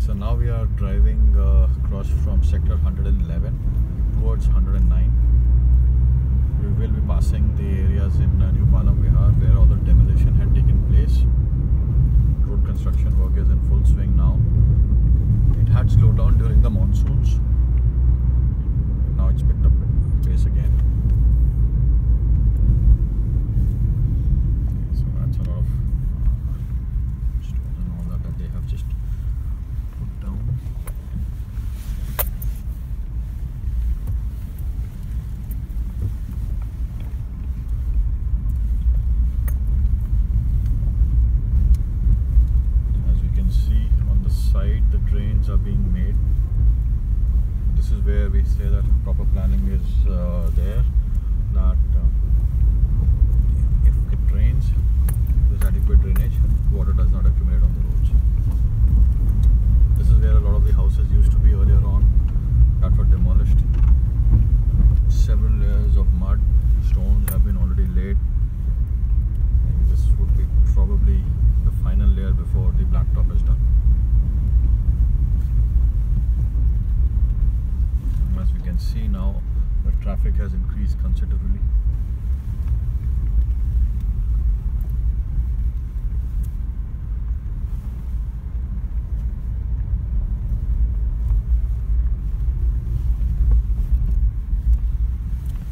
So now we are driving across from sector 111 towards 109. We will be passing the areas in New Palam Vhar where all the demolition had taken place. Road construction work is in full swing now. It had slowed down during the monsoons. Now it's picked up pace again. So that's a lot of stones and all that they have just put down. As we can see on the side, the drains are being made. This is where we say that proper planning is there, that if it rains, there's adequate drainage, water does not accumulate on the roads. This is where a lot of the houses used to be earlier on that were demolished. Several layers of mud, stones have been already laid. This would be probably the final layer before the blacktop is done. As we can see now, the traffic has increased considerably.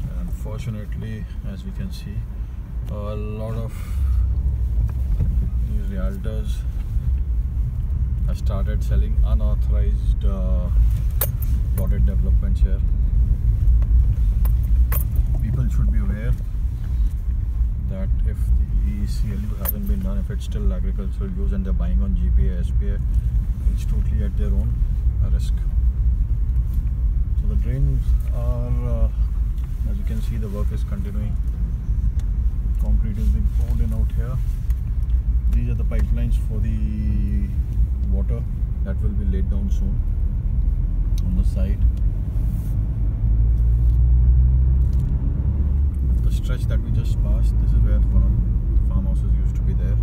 And unfortunately, as we can see, a lot of these realtors have started selling unauthorized plotted developments here. People should be aware that if the CLU hasn't been done, if it's still agricultural use and they're buying on GPA, SPA, it's totally at their own risk. So the drains are, as you can see, the work is continuing. Concrete is being poured in out here. These are the pipelines for the water that will be laid down soon on the side. The stretch that we just passed, this is where one of the farmhouses used to be there.